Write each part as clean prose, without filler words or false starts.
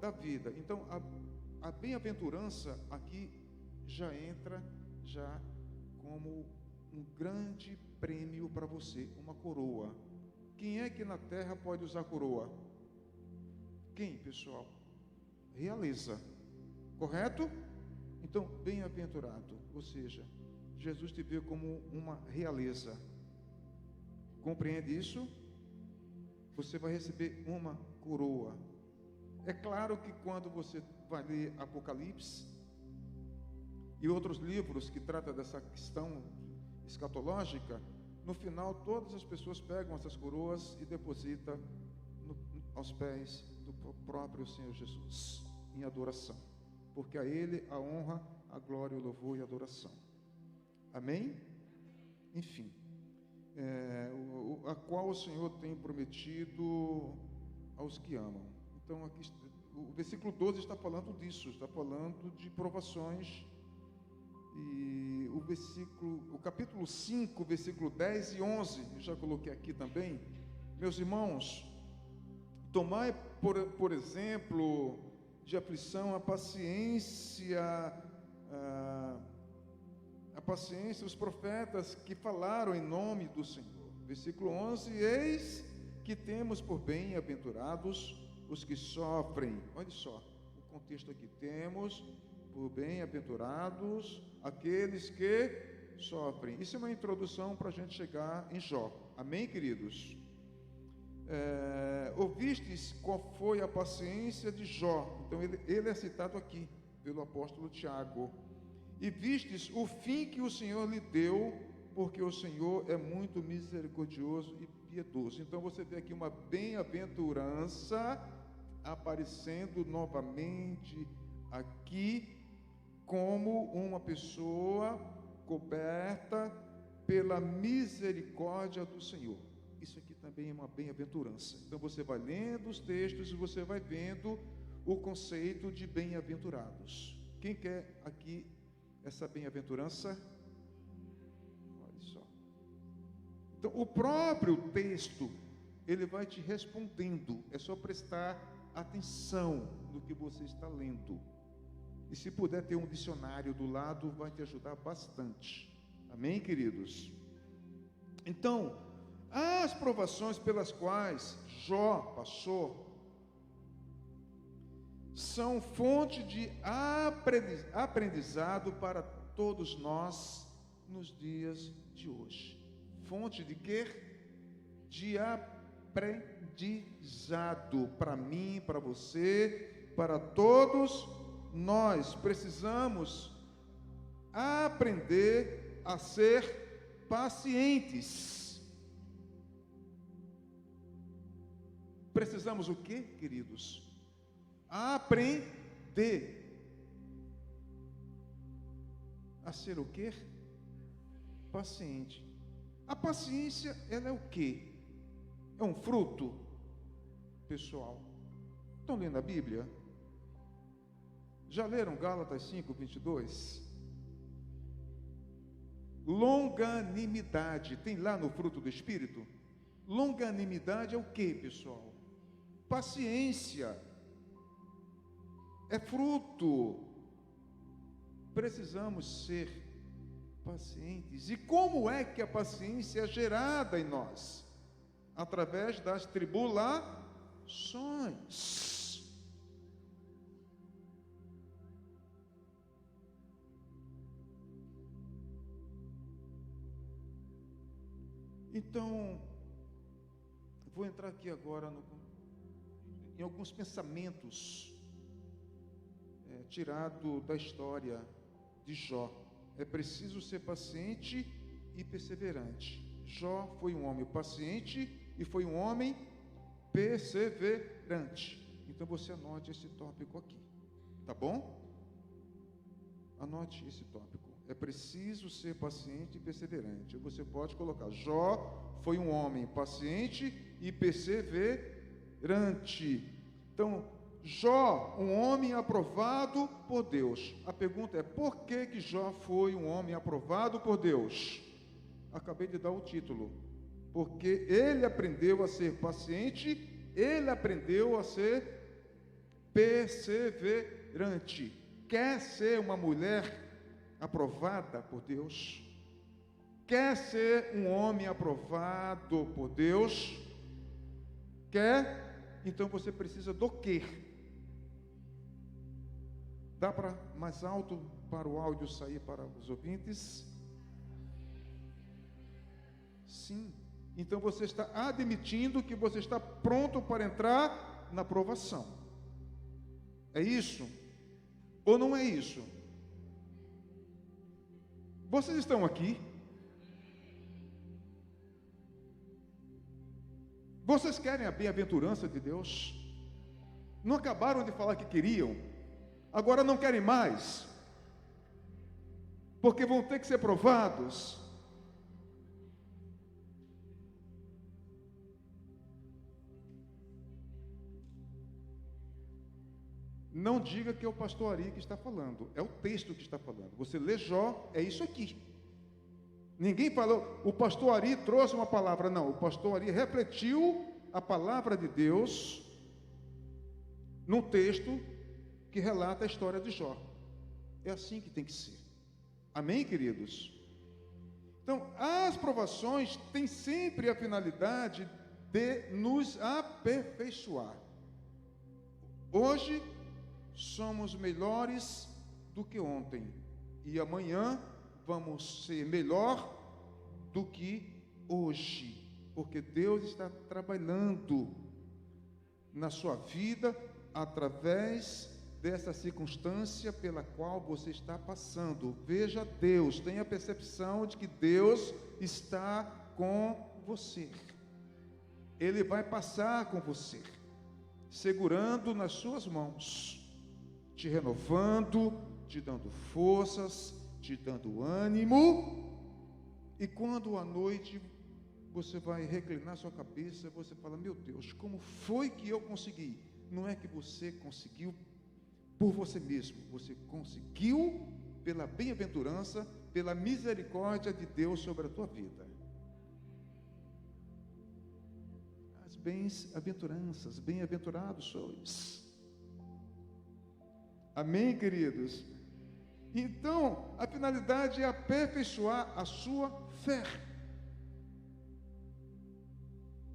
da vida. Então, a bem-aventurança aqui já entra já como um grande prêmio para você, uma coroa. Quem é que na terra pode usar coroa? Quem, pessoal? Realeza, correto? Então, bem-aventurado, ou seja, Jesus te vê como uma realeza. Compreende isso? Você vai receber uma coroa. É claro que quando você vai ler Apocalipse e outros livros que tratam dessa questão escatológica, no final todas as pessoas pegam essas coroas e depositam aos pés do próprio Senhor Jesus, em adoração, porque a Ele a honra, a glória, o louvor e a adoração. Amém? Enfim, a qual o Senhor tem prometido aos que amam. Então, aqui, o versículo 12 está falando disso, está falando de provações. E o capítulo 5, versículo 10 e 11, eu já coloquei aqui também. Meus irmãos, tomai por exemplo de aflição a paciência os profetas que falaram em nome do Senhor. Versículo 11, eis que temos por bem-aventurados os que sofrem. Olha só, o contexto aqui, temos por bem-aventurados aqueles que sofrem. Isso é uma introdução para a gente chegar em Jó. Amém, queridos? Ouvistes qual foi a paciência de Jó. Então ele é citado aqui pelo apóstolo Tiago. E vistes o fim que o Senhor lhe deu, porque o Senhor é muito misericordioso e piedoso. Então você vê aqui uma bem-aventurança aparecendo novamente aqui, como uma pessoa coberta pela misericórdia do Senhor. Isso aqui também é uma bem-aventurança. Então você vai lendo os textos e você vai vendo o conceito de bem-aventurados. Quem quer aqui essa bem-aventurança? Olha só. Então o próprio texto, ele vai te respondendo. É só prestar atenção no que você está lendo. E se puder ter um dicionário do lado, vai te ajudar bastante. Amém, queridos? Então, as provações pelas quais Jó passou são fonte de aprendizado para todos nós nos dias de hoje. Fonte de quê? De aprendizado para mim, para você, para todos nós. Precisamos aprender a ser pacientes. Precisamos o quê, queridos? Aprender a ser o quê? Paciente. A paciência, ela é o quê? É um fruto, pessoal. Estão lendo a Bíblia? Já leram Gálatas 5, 22? Longanimidade, tem lá no fruto do Espírito? Longanimidade é o quê, pessoal? Paciência. É fruto. Precisamos ser pacientes. E como é que a paciência é gerada em nós? Através das tribulações. Então, vou entrar aqui agora em alguns pensamentos tirado da história de Jó. É preciso ser paciente e perseverante. Jó foi um homem paciente e foi um homem perseverante. Então você anote esse tópico aqui, tá bom? Anote esse tópico. É preciso ser paciente e perseverante. Você pode colocar: Jó foi um homem paciente e perseverante. Então, Jó, um homem aprovado por Deus. A pergunta é: por que Jó foi um homem aprovado por Deus? Acabei de dar o título. Porque ele aprendeu a ser paciente, ele aprendeu a ser perseverante. Quer ser uma mulher aprovada por Deus? Quer ser um homem aprovado por Deus? Quer? Então você precisa do quê? Dá para mais alto para o áudio sair para os ouvintes? Sim. Então você está admitindo que você está pronto para entrar na aprovação. É isso? Ou não é isso? Vocês estão aqui? Vocês querem a bem-aventurança de Deus? Não acabaram de falar que queriam? Agora não querem mais? Porque vão ter que ser provados. Não diga que é o pastor Ari que está falando, é o texto que está falando. Você lê Jó, é isso aqui. Ninguém falou, o pastor Ari trouxe uma palavra, não. O pastor Ari refletiu a palavra de Deus num texto que relata a história de Jó. É assim que tem que ser. Amém, queridos? Então, as provações têm sempre a finalidade de nos aperfeiçoar. Hoje somos melhores do que ontem, e amanhã vamos ser melhor do que hoje, porque Deus está trabalhando na sua vida através dessa circunstância pela qual você está passando. Veja Deus, tenha a percepção de que Deus está com você. Ele vai passar com você, segurando nas suas mãos, te renovando, te dando forças, te dando ânimo. E quando à noite você vai reclinar sua cabeça, você fala, meu Deus, como foi que eu consegui? Não é que você conseguiu por você mesmo, você conseguiu pela bem-aventurança, pela misericórdia de Deus sobre a tua vida. As bem-aventuranças, bem-aventurados sois. Amém, queridos? Então, a finalidade é aperfeiçoar a sua fé.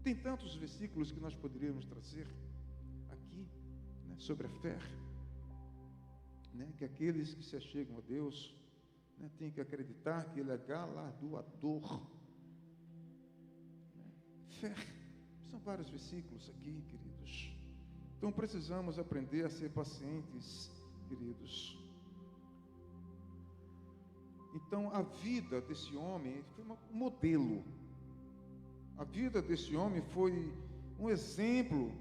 Tem tantos versículos que nós poderíamos trazer aqui, né, sobre a fé, né, que aqueles que se achegam a Deus, né, têm que acreditar que Ele é galardoador. Fé, são vários versículos aqui, queridos. Então precisamos aprender a ser pacientes, queridos. Então, a vida desse homem foi um modelo. A vida desse homem foi um exemplo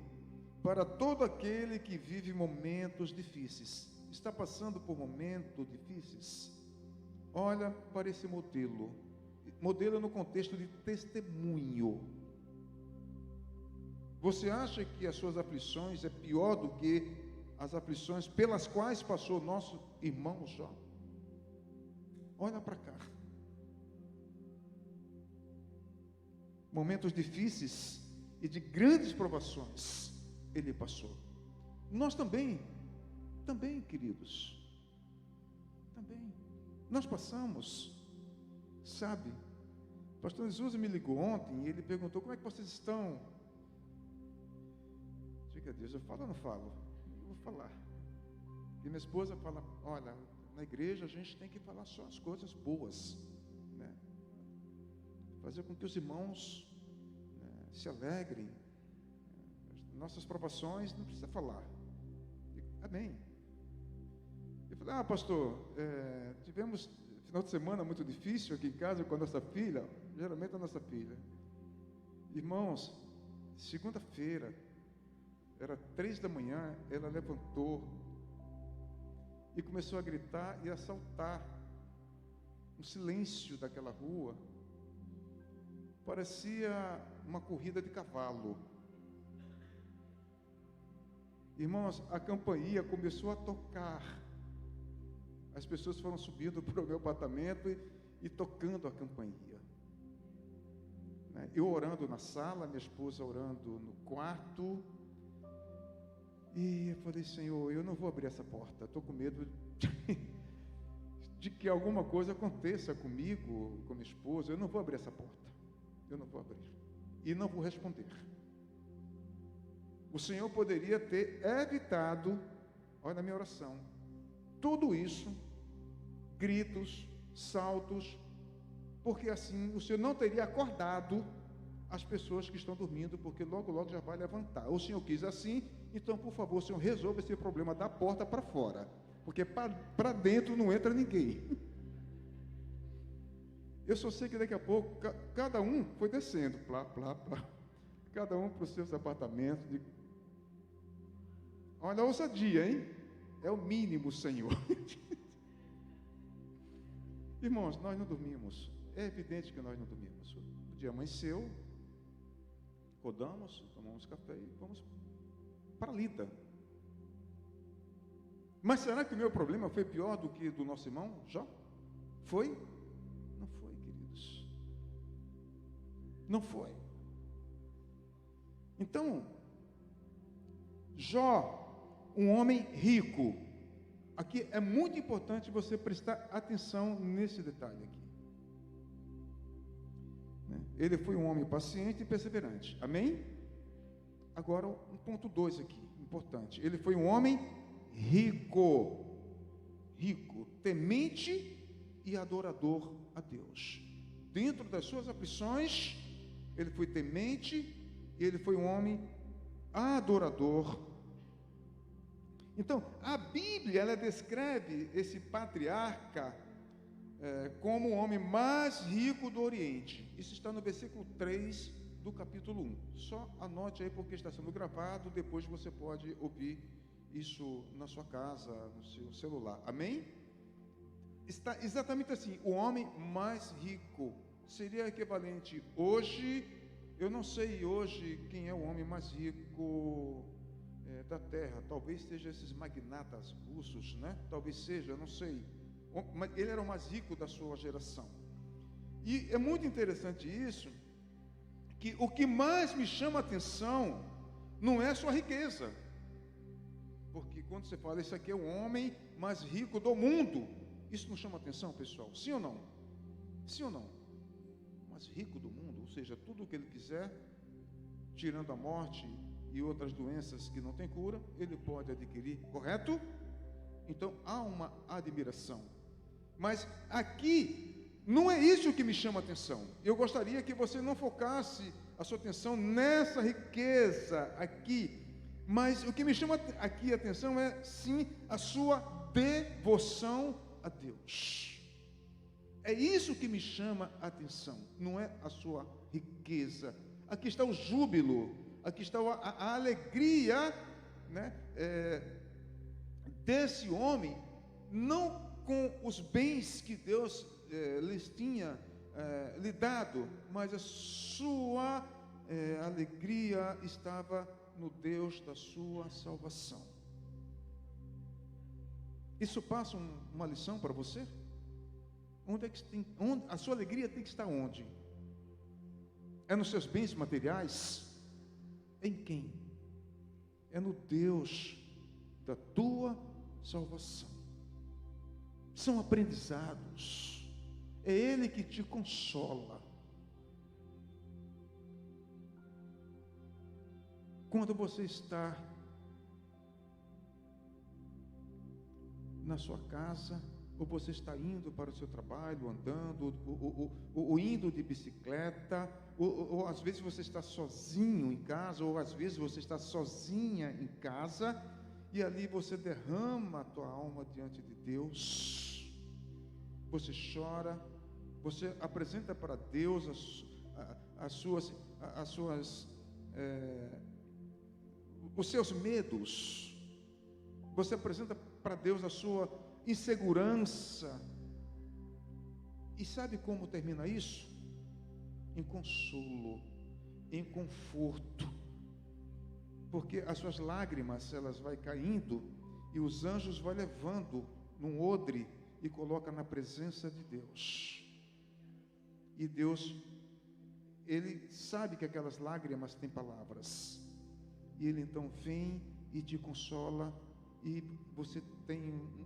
para todo aquele que vive momentos difíceis. Está passando por momentos difíceis? Olha para esse modelo. Modelo no contexto de testemunho. Você acha que as suas aflições é pior do que as aflições pelas quais passou nosso irmão Jó? Olha para cá. Momentos difíceis e de grandes provações ele passou. Nós também, queridos, também. Nós passamos, sabe? O pastor Jesus me ligou ontem e ele perguntou, como é que vocês estão? Diga a Deus, eu falo ou não falo? Eu vou falar. E minha esposa fala, olha, na igreja a gente tem que falar só as coisas boas, né? Fazer com que os irmãos, né, se alegrem. Nossas provações não precisa falar. Amém. Eu falei, pastor, tivemos final de semana muito difícil aqui em casa com a nossa filha, geralmente a nossa filha. Irmãos, segunda-feira, era 3 da manhã, ela levantou e começou a gritar e a saltar. Um silêncio daquela rua parecia uma corrida de cavalo. Irmãos, a campainha começou a tocar. As pessoas foram subindo para o meu apartamento e tocando a campainha. Eu orando na sala, minha esposa orando no quarto. E eu falei, Senhor, eu não vou abrir essa porta, estou com medo de que alguma coisa aconteça comigo, com minha esposa. Eu não vou abrir essa porta, eu não vou abrir, e não vou responder. O Senhor poderia ter evitado, olha a minha oração, tudo isso, gritos, saltos, porque assim o Senhor não teria acordado as pessoas que estão dormindo, porque logo, logo já vai levantar. O Senhor quis assim, então, por favor, Senhor, resolva esse problema da porta para fora, porque para dentro não entra ninguém. Eu só sei que daqui a pouco, cada um foi descendo, plá, plá, plá, cada um para os seus apartamentos. Olha a ousadia, hein? É o mínimo, Senhor. Irmãos, nós não dormimos. É evidente que nós não dormimos. O dia amanheceu, acordamos, tomamos café e vamos para Lida. Mas será que o meu problema foi pior do que do nosso irmão Jó? Foi? Não foi, queridos. Não foi. Então, Jó, um homem rico. Aqui é muito importante você prestar atenção nesse detalhe aqui. Ele foi um homem paciente e perseverante. Amém? Agora, um ponto 2 aqui, importante. Ele foi um homem rico, temente e adorador a Deus. Dentro das suas aflições, ele foi temente e ele foi um homem adorador. Então, a Bíblia, ela descreve esse patriarca como o homem mais rico do Oriente. Isso está no versículo 3 do capítulo 1. Só anote aí, porque está sendo gravado, depois você pode ouvir isso na sua casa, no seu celular. Amém? Está exatamente assim, o homem mais rico. Seria equivalente hoje, eu não sei hoje quem é o homem mais rico da terra. Talvez seja esses magnatas russos, né? Talvez seja, não sei. Ele era o mais rico da sua geração. E é muito interessante isso, que o que mais me chama a atenção não é a sua riqueza. Porque quando você fala, esse aqui é o homem mais rico do mundo, isso não chama atenção, pessoal? Sim ou não? Sim ou não? Mais rico do mundo, ou seja, tudo o que ele quiser, tirando a morte e outras doenças que não tem cura, ele pode adquirir, correto? Então há uma admiração. Mas aqui não é isso que me chama a atenção. Eu gostaria que você não focasse a sua atenção nessa riqueza aqui, mas o que me chama aqui a atenção é sim a sua devoção a Deus. É isso que me chama a atenção, não é a sua riqueza. Aqui está o júbilo, aqui está a alegria, né, desse homem, não com os bens que Deus lhes tinha lhe dado, mas a sua alegria estava no Deus da sua salvação. Isso passa uma lição para você? Onde é que a sua alegria tem que estar onde? É nos seus bens materiais? Em quem? É no Deus da tua salvação. São aprendizados. É Ele que te consola. Quando você está na sua casa, ou você está indo para o seu trabalho, andando, ou indo de bicicleta, ou às vezes você está sozinho em casa, ou às vezes você está sozinha em casa, e ali você derrama a tua alma diante de Deus, você chora, você apresenta para Deus os seus medos, você apresenta para Deus a sua insegurança, e sabe como termina isso? Em consolo, em conforto, porque as suas lágrimas, elas vai caindo, e os anjos vão levando num odre, e coloca na presença de Deus, e Deus, Ele sabe que aquelas lágrimas têm palavras, e Ele então vem e te consola, e você tem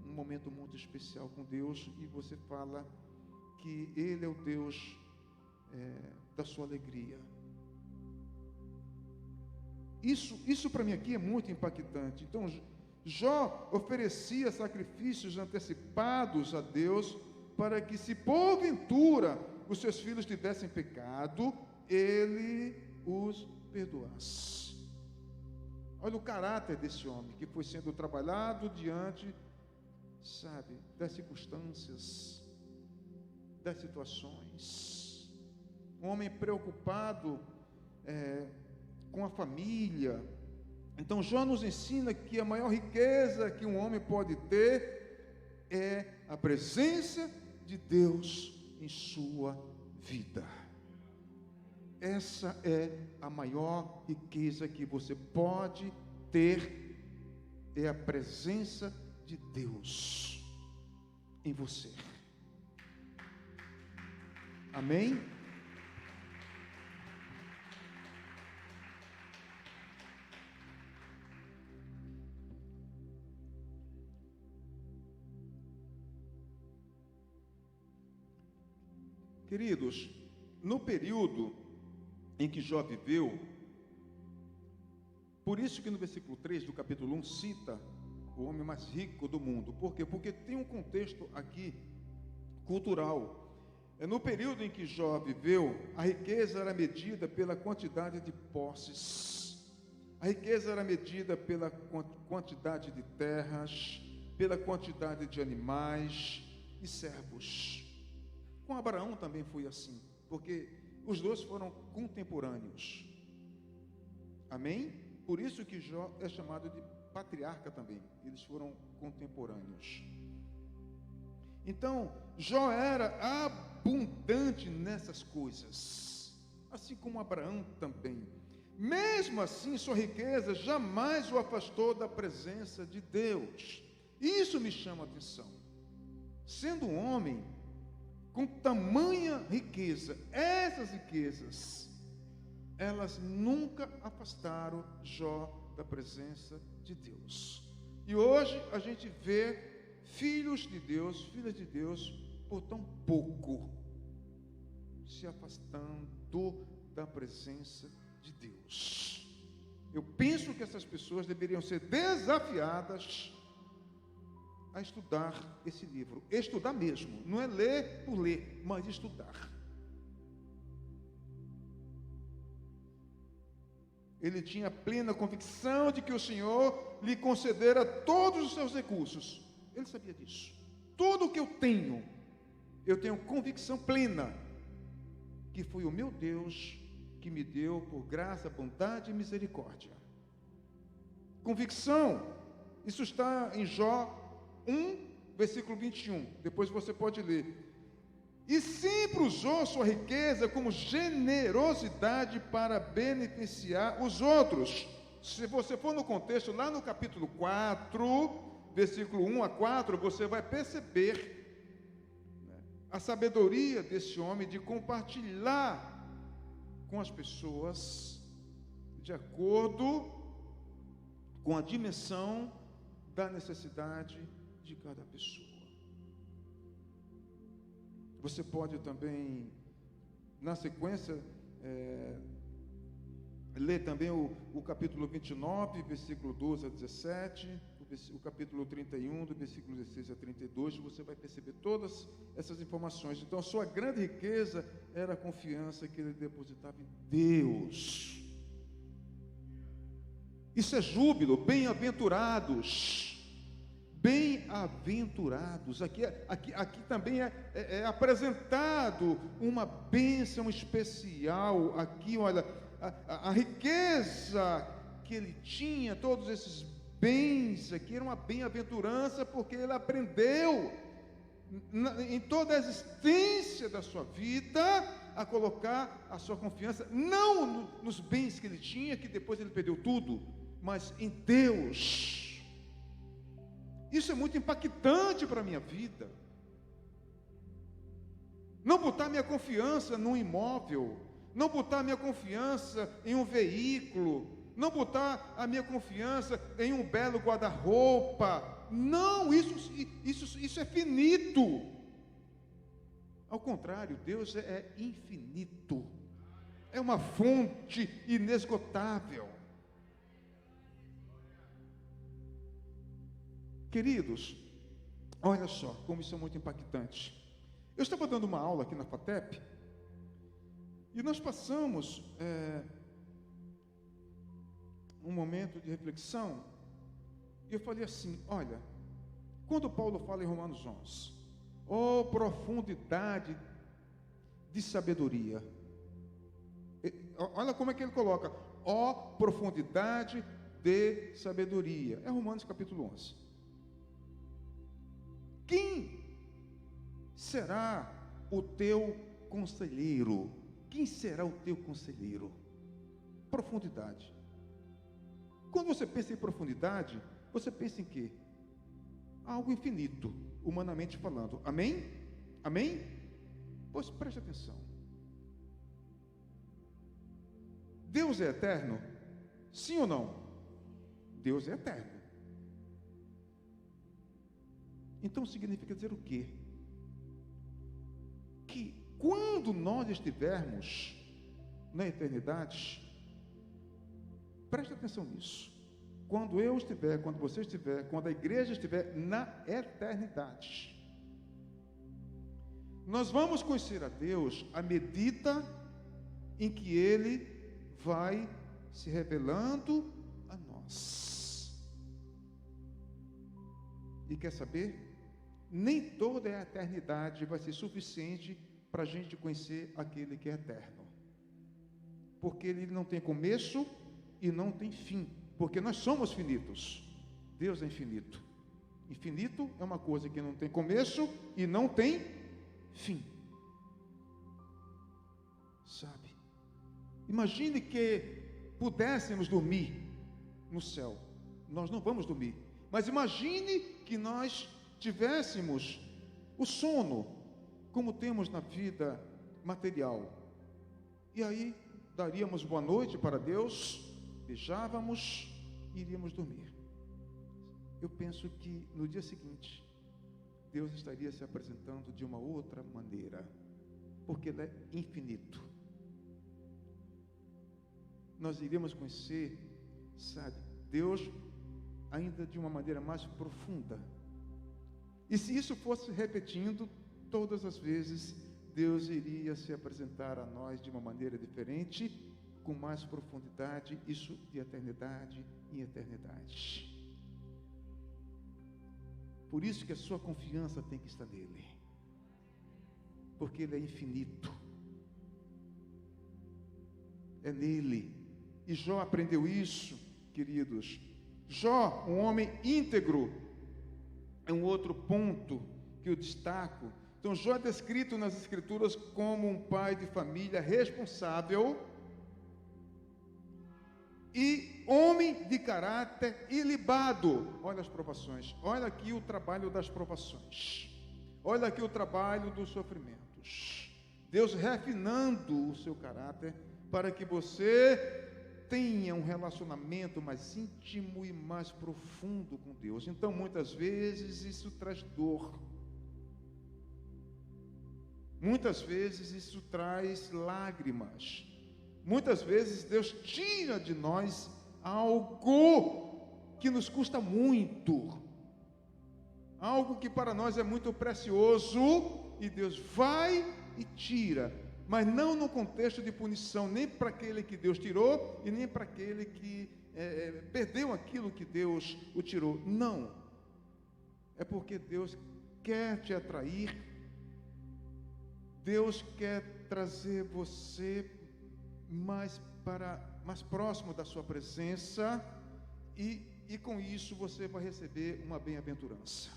um momento muito especial com Deus, e você fala que Ele é o Deus da sua alegria. Isso para mim aqui é muito impactante. Então, Jó oferecia sacrifícios antecipados a Deus, para que, se porventura os seus filhos tivessem pecado, Ele os perdoasse. Olha o caráter desse homem, que foi sendo trabalhado diante, das circunstâncias, das situações. Um homem preocupado com a família. Então, Jó nos ensina que a maior riqueza que um homem pode ter é a presença de Deus em sua vida. Essa é a maior riqueza que você pode ter, é a presença de Deus em você. Amém? Queridos, no período em que Jó viveu, por isso que no versículo 3 do capítulo 1 cita o homem mais rico do mundo. Por quê? Porque tem um contexto aqui cultural. No período em que Jó viveu, a riqueza era medida pela quantidade de posses, a riqueza era medida pela quantidade de terras, pela quantidade de animais e servos. Com Abraão também foi assim, porque os dois foram contemporâneos. Amém? Por isso que Jó é chamado de patriarca também. Eles foram contemporâneos. Então, Jó era abundante nessas coisas, assim como Abraão também. Mesmo assim, sua riqueza jamais o afastou da presença de Deus. Isso me chama a atenção. Sendo um homem com tamanha riqueza, essas riquezas, elas nunca afastaram Jó da presença de Deus. E hoje a gente vê filhos de Deus, filhas de Deus, por tão pouco, se afastando da presença de Deus. Eu penso que essas pessoas deveriam ser desafiadas a estudar esse livro. Estudar mesmo, não é ler por ler, mas estudar. Ele tinha plena convicção de que o Senhor lhe concedera todos os seus recursos. Ele sabia disso. Tudo o que eu tenho convicção plena que foi o meu Deus que me deu por graça, bondade e misericórdia. Convicção, isso está em Jó 1, versículo 21, depois você pode ler. E sempre usou sua riqueza como generosidade para beneficiar os outros. Se você for no contexto, lá no capítulo 4, versículo 1 a 4, você vai perceber a sabedoria desse homem de compartilhar com as pessoas de acordo com a dimensão da necessidade de cada pessoa. Você pode também, na sequência, ler também o capítulo 29, versículo 12 a 17, o capítulo 31, do versículo 16 a 32, você vai perceber todas essas informações. Então, a sua grande riqueza era a confiança que ele depositava em Deus. Isso é júbilo, bem-aventurados. Bem-aventurados, aqui também é apresentado uma bênção especial, aqui olha, a riqueza que ele tinha, todos esses bens aqui, era uma bem-aventurança, porque ele aprendeu, em toda a existência da sua vida, a colocar a sua confiança, não nos bens que ele tinha, que depois ele perdeu tudo, mas em Deus. Isso é muito impactante para a minha vida. Não botar minha confiança num imóvel, não botar minha confiança em um veículo, não botar a minha confiança em um belo guarda-roupa. Não, isso é finito. Ao contrário, Deus é infinito, é uma fonte inesgotável. Queridos, olha só como isso é muito impactante. Eu estava dando uma aula aqui na FATEP, e nós passamos um momento de reflexão, e eu falei assim, olha, quando Paulo fala em Romanos 11, oh profundidade de sabedoria, olha como é que ele coloca, ó profundidade de sabedoria, é Romanos capítulo 11. Quem será o teu conselheiro? Quem será o teu conselheiro? Profundidade. Quando você pensa em profundidade, você pensa em quê? Algo infinito, humanamente falando. Amém? Amém? Pois preste atenção. Deus é eterno? Sim ou não? Deus é eterno. Então significa dizer o quê? Que quando nós estivermos na eternidade, preste atenção nisso. Quando eu estiver, quando você estiver, quando a igreja estiver na eternidade, nós vamos conhecer a Deus à medida em que Ele vai se revelando a nós. E quer saber? Nem toda a eternidade vai ser suficiente para a gente conhecer aquele que é eterno. Porque Ele não tem começo e não tem fim. Porque nós somos finitos. Deus é infinito. Infinito é uma coisa que não tem começo e não tem fim. Sabe? Imagine que pudéssemos dormir no céu. Nós não vamos dormir. Mas imagine que nós tivéssemos o sono, como temos na vida material. E aí, daríamos boa noite para Deus, beijávamos e iríamos dormir. Eu penso que no dia seguinte, Deus estaria se apresentando de uma outra maneira, porque Ele é infinito. Nós iríamos conhecer, sabe, Deus ainda de uma maneira mais profunda. E se isso fosse repetindo, todas as vezes, Deus iria se apresentar a nós de uma maneira diferente, com mais profundidade, isso de eternidade em eternidade. Por isso que a sua confiança tem que estar nele, porque Ele é infinito, é nele. E Jó aprendeu isso, queridos. Jó, um homem íntegro, é um outro ponto que eu destaco. Então, Jó é descrito nas Escrituras como um pai de família responsável e homem de caráter ilibado. Olha as provações, olha aqui o trabalho das provações, olha aqui o trabalho dos sofrimentos. Deus refinando o seu caráter para que você tenha um relacionamento mais íntimo e mais profundo com Deus. Então, muitas vezes isso traz dor. Muitas vezes isso traz lágrimas. Muitas vezes Deus tira de nós algo que nos custa muito, algo que para nós é muito precioso, e Deus vai e tira, mas não no contexto de punição, nem para aquele que Deus tirou, e nem para aquele que perdeu aquilo que Deus o tirou. Não, é porque Deus quer te atrair, Deus quer trazer você mais próximo da sua presença, e com isso você vai receber uma bem-aventurança.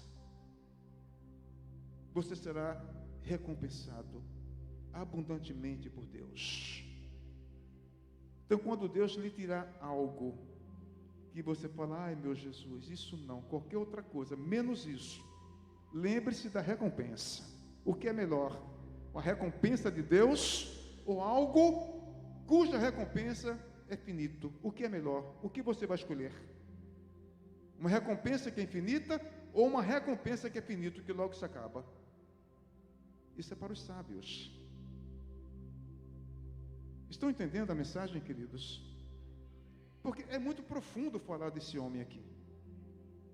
Você será recompensado abundantemente por Deus. Então, quando Deus lhe tirar algo que você fala, ai meu Jesus, isso não, qualquer outra coisa, menos isso, lembre-se da recompensa. O que é melhor? A recompensa de Deus ou algo cuja recompensa é finito. O que é melhor? O que você vai escolher? Uma recompensa que é infinita ou uma recompensa que é finito, que logo se acaba? Isso é para os sábios. Estão entendendo a mensagem, queridos? Porque é muito profundo falar desse homem aqui.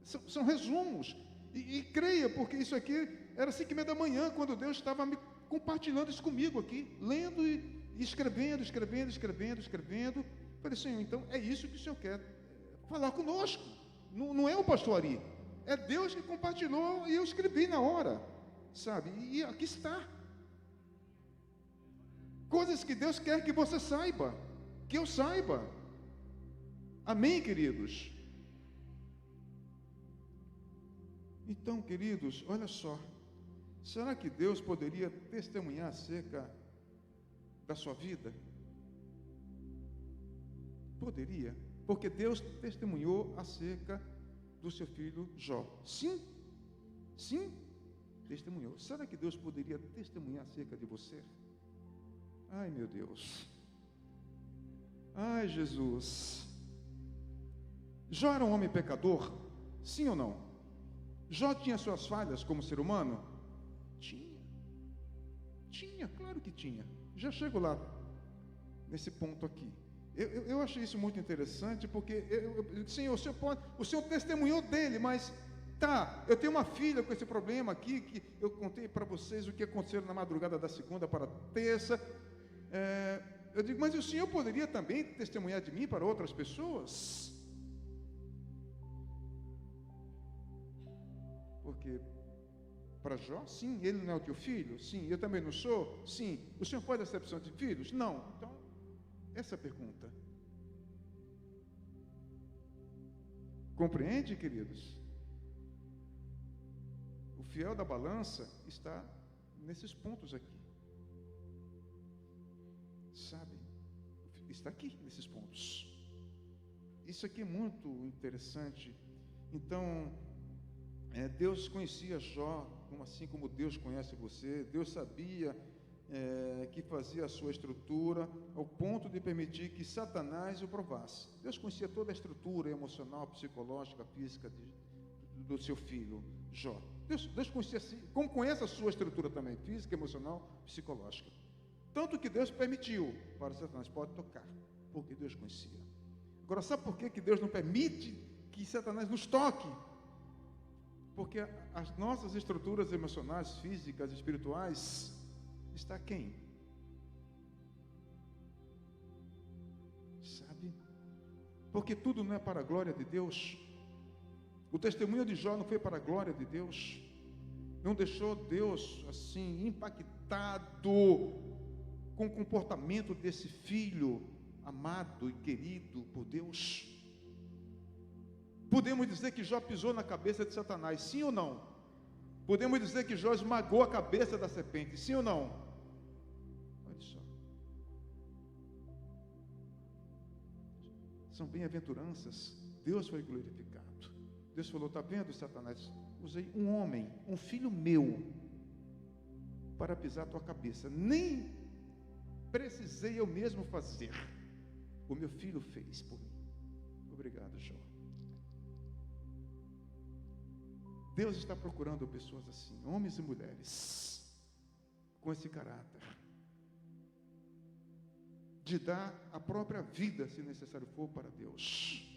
São resumos. E creia, porque isso aqui era 5:30 da manhã, quando Deus estava me compartilhando isso comigo aqui, lendo e escrevendo. Falei, Senhor, então é isso que o Senhor quer falar conosco. Não é o pastor Ari, é Deus que compartilhou e eu escrevi na hora, sabe? E aqui está. Coisas que Deus quer que você saiba, que eu saiba. Amém, queridos? Então, queridos, olha só. Será que Deus poderia testemunhar acerca da sua vida? Poderia, porque Deus testemunhou acerca do seu filho Jó. Sim, testemunhou. Será que Deus poderia testemunhar acerca de você? Ai, meu Deus. Ai, Jesus. Jó era um homem pecador? Sim ou não? Jó tinha suas falhas como ser humano? Tinha, claro que tinha. Já chego lá, nesse ponto aqui. Eu achei isso muito interessante, porque, Senhor, o Senhor testemunhou dele, mas, eu tenho uma filha com esse problema aqui, que eu contei para vocês o que aconteceu na madrugada da segunda para a terça. Eu digo, mas o Senhor poderia também testemunhar de mim para outras pessoas? Porque para Jó, sim, ele não é o teu filho? Sim, eu também não sou? Sim. O Senhor faz acepção de filhos? Não. Então, essa é a pergunta. Compreende, queridos? O fiel da balança está nesses pontos aqui. Sabe? Está aqui, nesses pontos. Isso aqui é muito interessante. Então, Deus conhecia Jó, assim como Deus conhece você. Deus sabia que fazia a sua estrutura, ao ponto de permitir que Satanás o provasse. Deus conhecia toda a estrutura emocional, psicológica, física do seu filho, Jó. Deus conhecia assim, como conhece a sua estrutura também, física, emocional, psicológica. Tanto que Deus permitiu para Satanás, pode tocar, porque Deus conhecia. Agora, sabe por que Deus não permite que Satanás nos toque? Porque as nossas estruturas emocionais, físicas, espirituais, está quem? Sabe? Porque tudo não é para a glória de Deus. O testemunho de Jó não foi para a glória de Deus. Não deixou Deus assim impactado com o comportamento desse filho amado e querido por Deus. Podemos dizer que Jó pisou na cabeça de Satanás, sim ou não? Podemos dizer que Jó esmagou a cabeça da serpente, sim ou não? Olha só. São bem-aventuranças. Deus foi glorificado. Deus falou, está vendo, Satanás? Usei um homem, um filho meu, para pisar a tua cabeça. Nem precisei eu mesmo fazer. O meu filho fez por mim. Obrigado, Jó. Deus está procurando pessoas assim, homens e mulheres, com esse caráter, de dar a própria vida, se necessário for, para Deus.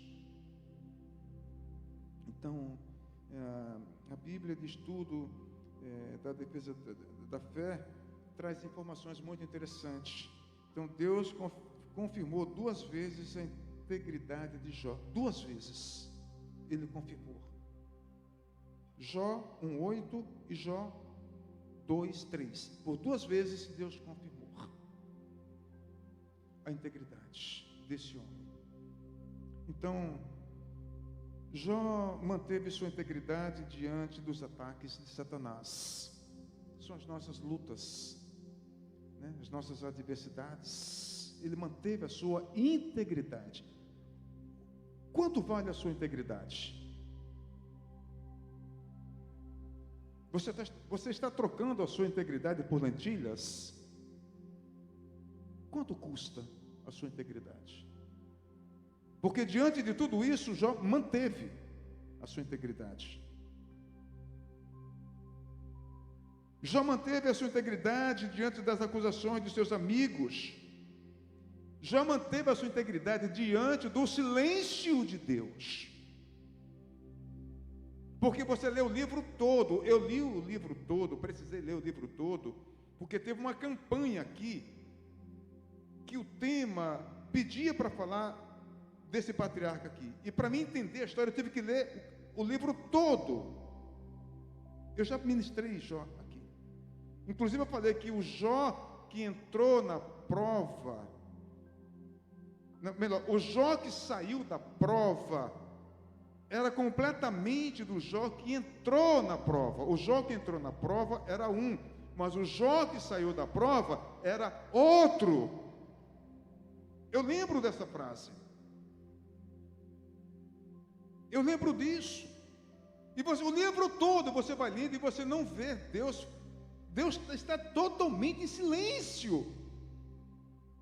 Então, a Bíblia de estudo da defesa da fé traz informações muito interessantes. Então, Deus confirmou 2 vezes a integridade de Jó. 2 vezes Ele confirmou. Jó 1:8 e Jó 2:3. Por 2 vezes Deus confirmou a integridade desse homem. Então, Jó manteve sua integridade diante dos ataques de Satanás. São as nossas lutas, né? As nossas adversidades. Ele manteve a sua integridade. Quanto vale a sua integridade? Você está trocando a sua integridade por lentilhas? Quanto custa a sua integridade? Porque diante de tudo isso, Jó manteve a sua integridade. Jó manteve a sua integridade diante das acusações de seus amigos. Jó manteve a sua integridade diante do silêncio de Deus. Porque você lê o livro todo, eu li o livro todo, precisei ler o livro todo, porque teve uma campanha aqui, que o tema pedia para falar desse patriarca aqui. E para mim entender a história, eu tive que ler o livro todo. Eu já ministrei Jó aqui. Inclusive eu falei que o Jó que entrou na prova, melhor, o Jó que saiu da prova, era completamente do Jó que entrou na prova. O Jó que entrou na prova era um, mas o Jó que saiu da prova era outro. Eu lembro dessa frase. Eu lembro disso. E você, o livro todo você vai lendo e você não vê Deus. Deus está totalmente em silêncio.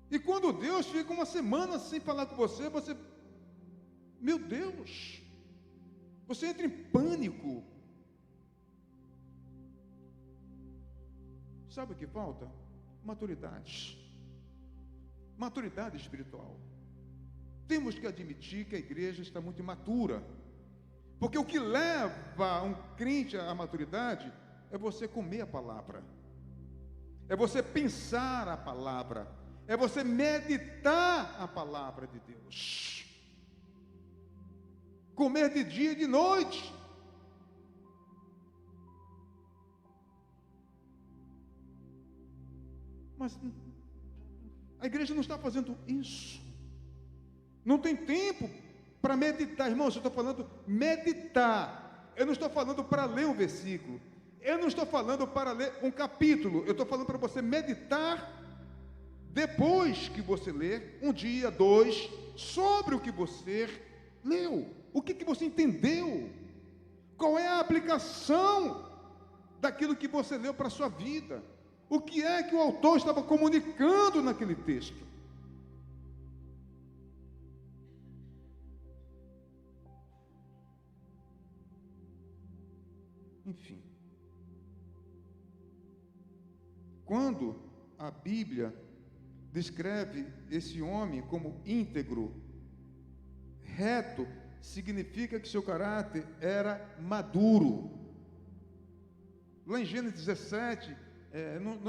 E quando Deus fica uma semana sem falar com você, meu Deus, você entra em pânico. Sabe o que falta? Maturidade. Maturidade espiritual. Temos que admitir que a igreja está muito imatura. Porque o que leva um crente à maturidade é você comer a palavra. É você pensar a palavra. É você meditar a palavra de Deus. Comer de dia e de noite. Mas a igreja não está fazendo isso. Não tem tempo para meditar. Irmãos, eu estou falando meditar. Eu não estou falando para ler um versículo. Eu não estou falando para ler um capítulo. Eu estou falando para você meditar depois que você ler, um dia, dois, sobre o que você leu. O que você entendeu? Qual é a aplicação daquilo que você leu para a sua vida? O que é que o autor estava comunicando naquele texto? Enfim. Quando a Bíblia descreve esse homem como íntegro, reto, significa que seu caráter era maduro. Lá em Gênesis 17,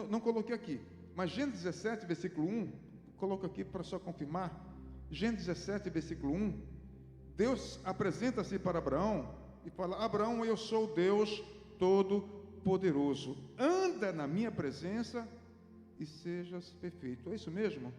não coloquei aqui, mas Gênesis 17, versículo 1, coloco aqui para só confirmar. Gênesis 17, versículo 1, Deus apresenta-se para Abraão e fala: Abraão, eu sou Deus Todo-Poderoso, anda na minha presença e sejas perfeito. É isso mesmo?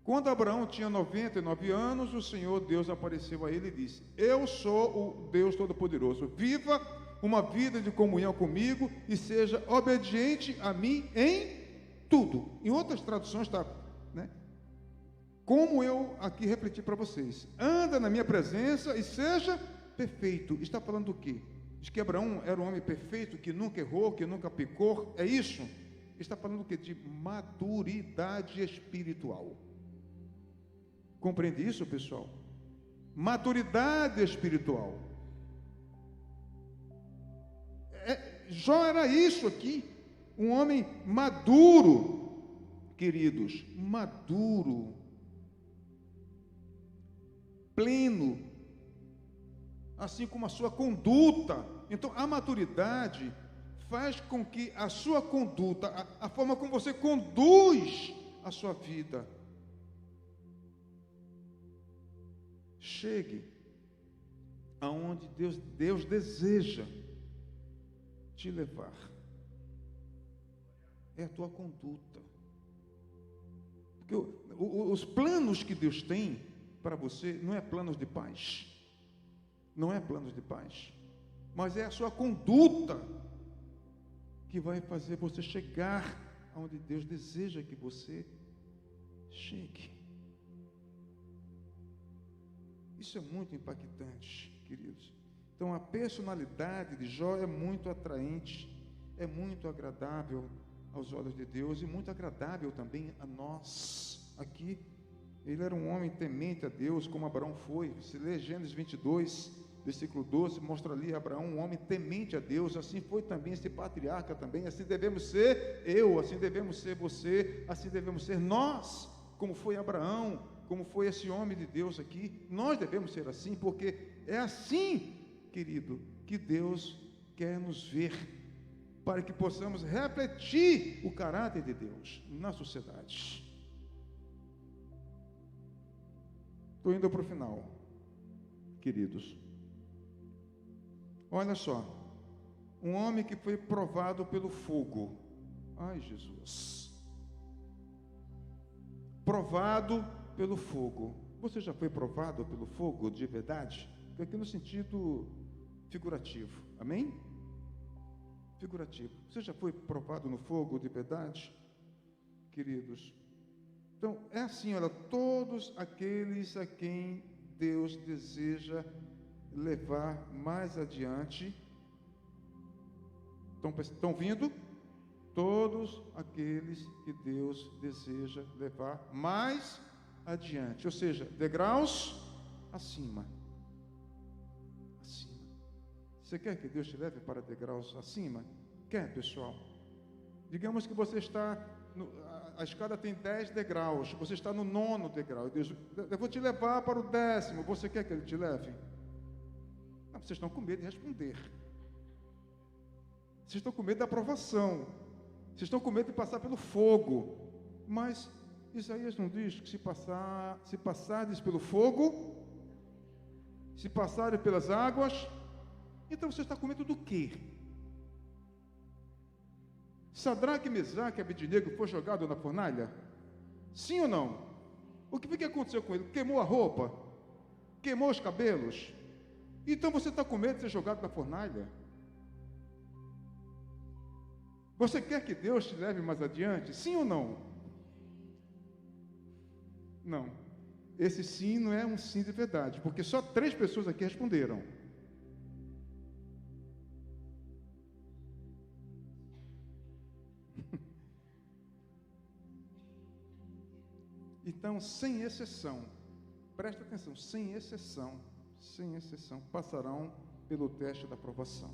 Quando Abraão tinha 99 anos, o Senhor Deus apareceu a ele e disse: eu sou o Deus Todo-Poderoso, viva uma vida de comunhão comigo e seja obediente a mim em tudo. Em outras traduções está, né? Como eu aqui refleti para vocês: anda na minha presença e seja perfeito. Está falando do quê? Diz que Abraão era um homem perfeito, que nunca errou, que nunca pecou. É isso? Está falando do quê? De maturidade espiritual. Compreende isso, pessoal? Maturidade espiritual. Jó era isso aqui, um homem maduro, queridos, maduro, pleno, assim como a sua conduta. Então, a maturidade faz com que a sua conduta, a forma como você conduz a sua vida, chegue aonde Deus deseja te levar. É a tua conduta. Porque os planos que Deus tem para você não é planos de paz. Não é planos de paz. Mas é a sua conduta que vai fazer você chegar aonde Deus deseja que você chegue. Isso é muito impactante, queridos. Então, a personalidade de Jó é muito atraente, é muito agradável aos olhos de Deus e muito agradável também a nós aqui Ele era um homem temente a Deus, como Abraão foi. Se lê Gênesis 22, versículo 12, mostra ali Abraão, um homem temente a Deus. Assim foi também esse patriarca também. Assim devemos ser eu, assim devemos ser você, assim devemos ser nós, como foi Abraão, como foi esse homem de Deus aqui. Nós devemos ser assim, porque é assim, querido, que Deus quer nos ver, para que possamos refletir o caráter de Deus na sociedade. Estou indo para o final, queridos. Olha só, um homem que foi provado pelo fogo. Ai, Jesus. Provado pelo fogo. Você já foi provado pelo fogo de verdade? Aqui no sentido figurativo, amém? Figurativo. Você já foi provado no fogo de verdade, queridos? Então, é assim, olha, todos aqueles a quem Deus deseja levar mais adiante, estão vindo? Todos aqueles que Deus deseja levar mais adiante, ou seja, degraus acima. Acima. Você quer que Deus te leve para degraus acima? Quer, pessoal? Digamos que você está, a escada tem 10 degraus, você está no 9º degrau, Deus, eu vou te levar para o 10º, você quer que Ele te leve? Não, vocês estão com medo de responder. Vocês estão com medo da aprovação. Vocês estão com medo de passar pelo fogo. Mas Isaías não diz que se passares pelo fogo, se passares pelas águas, então você está com medo do quê? Sadraque, Mesaque e Abednego foi jogado na fornalha? Sim ou não? O que aconteceu com ele? Queimou a roupa? Queimou os cabelos? Então você está com medo de ser jogado na fornalha? Você quer que Deus te leve mais adiante? Sim ou não? Não. Esse sim não é um sim de verdade, porque só 3 pessoas aqui responderam. Então, sem exceção, presta atenção, sem exceção, passarão pelo teste da aprovação.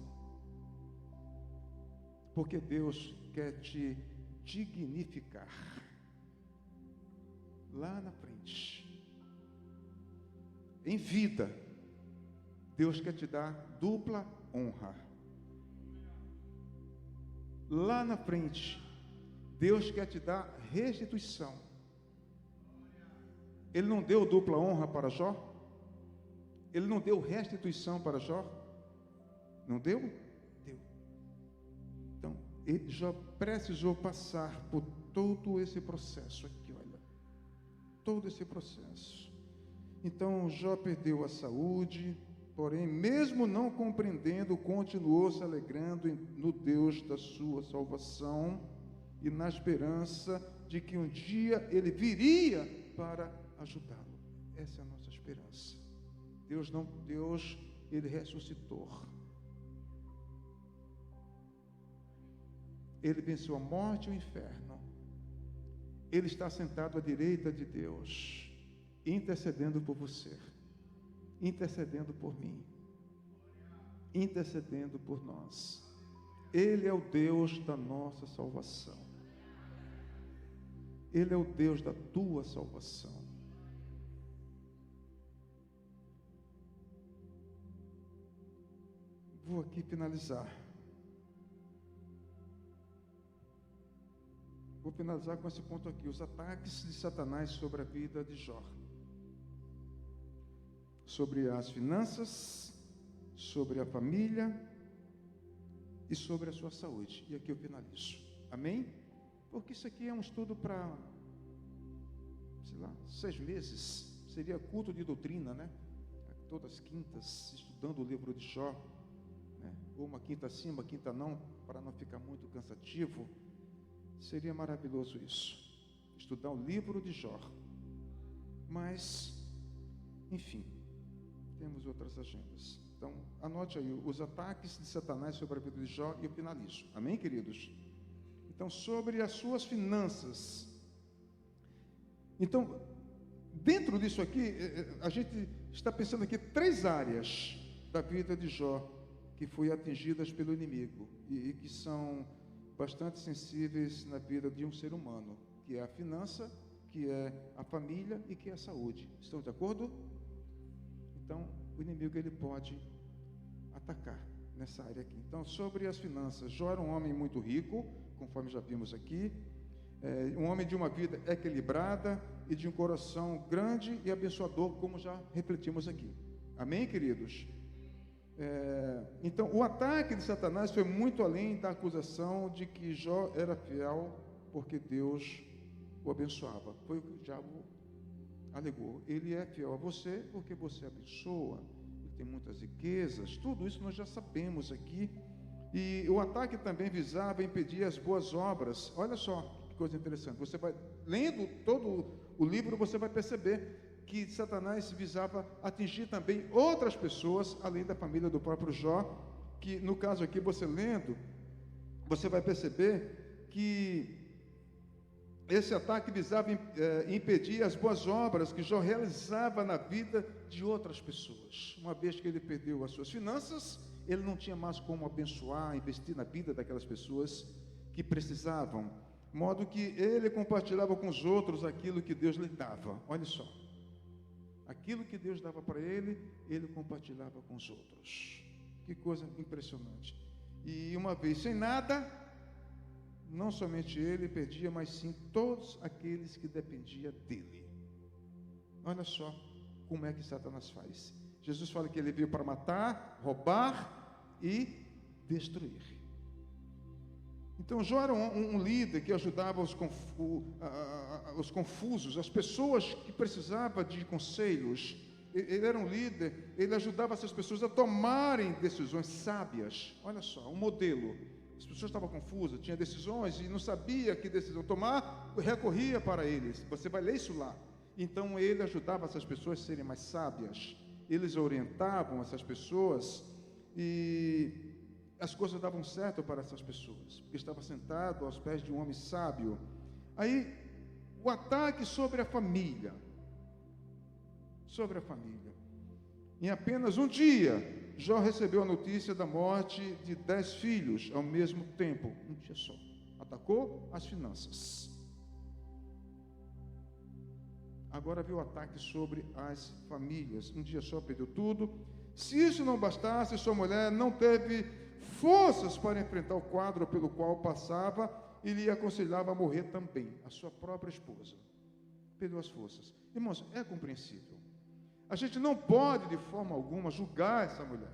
Porque Deus quer te dignificar lá na frente. Em vida, Deus quer te dar dupla honra. Lá na frente, Deus quer te dar restituição. Ele não deu dupla honra para Jó? Ele não deu restituição para Jó? Não deu? Deu. Então, Jó precisou passar por todo esse processo aqui, olha. Todo esse processo. Então, Jó perdeu a saúde, porém, mesmo não compreendendo, continuou se alegrando no Deus da sua salvação e na esperança de que um dia ele viria para ajudá-lo. Essa é a nossa esperança. Deus, ele ressuscitou. Ele venceu a morte e o inferno. Ele está sentado à direita de Deus, intercedendo por você, intercedendo por mim, intercedendo por nós. Ele é o Deus da nossa salvação. Ele é o Deus da tua salvação. Vou aqui finalizar. Vou finalizar com esse ponto aqui, os ataques de Satanás sobre a vida de Jó. Sobre as finanças, sobre a família e sobre a sua saúde. E aqui eu finalizo. Amém? Porque isso aqui é um estudo para, 6 meses. Seria culto de doutrina, né? Todas as quintas, estudando o livro de Jó. Ou uma quinta sim, uma quinta não, para não ficar muito cansativo. Seria maravilhoso isso, estudar o livro de Jó. Mas, enfim, temos outras agendas. Então, anote aí, os ataques de Satanás sobre a vida de Jó, e eu finalizo. Amém, queridos? Então, sobre as suas finanças. Então, Dentro disso aqui, a gente está pensando aqui 3 áreas da vida de Jó que foram atingidas pelo inimigo e que são bastante sensíveis na vida de um ser humano, que é a finança, que é a família e que é a saúde. Estão de acordo? Então, o inimigo ele pode atacar nessa área aqui. Então, sobre as finanças, Jó era um homem muito rico, conforme já vimos aqui, um homem de uma vida equilibrada e de um coração grande e abençoador, como já refletimos aqui. Amém, queridos? Então, o ataque de Satanás foi muito além da acusação de que Jó era fiel porque Deus o abençoava. Foi o que o diabo alegou. Ele é fiel a você porque você abençoa, ele tem muitas riquezas, tudo isso nós já sabemos aqui. E o ataque também visava impedir as boas obras. Olha só que coisa interessante. Você vai, lendo todo o livro, você vai perceber que Satanás visava atingir também outras pessoas, além da família do próprio Jó, que no caso aqui, você lendo, você vai perceber que esse ataque visava impedir as boas obras que Jó realizava na vida de outras pessoas. Uma vez que ele perdeu as suas finanças, ele não tinha mais como abençoar, investir na vida daquelas pessoas que precisavam, de modo que ele compartilhava com os outros aquilo que Deus lhe dava. Olha só, aquilo que Deus dava para ele, ele compartilhava com os outros. Que coisa impressionante. E uma vez sem nada, não somente ele perdia, mas sim todos aqueles que dependiam dele. Olha só como é que Satanás faz. Jesus fala que ele veio para matar, roubar e destruir. Então Jó era um líder que ajudava os confusos, as pessoas que precisavam de conselhos. Ele era um líder, ele ajudava essas pessoas a tomarem decisões sábias. Olha só, um modelo. As pessoas estavam confusas, tinham decisões e não sabia que decisão tomar, recorria para eles. Você vai ler isso lá. Então ele ajudava essas pessoas a serem mais sábias. Eles orientavam essas pessoas e as coisas davam certo para essas pessoas, porque estava sentado aos pés de um homem sábio. Aí, o ataque sobre a família. Sobre a família. Em apenas um dia, Jó recebeu a notícia da morte de 10 filhos ao mesmo tempo, um dia só. Atacou as finanças. Agora veio o ataque sobre as famílias. Um dia só perdeu tudo. Se isso não bastasse, sua mulher não teve forças para enfrentar o quadro pelo qual passava e lhe aconselhava a morrer também. A sua própria esposa perdeu as forças. Irmãos, é compreensível. A gente não pode de forma alguma julgar essa mulher,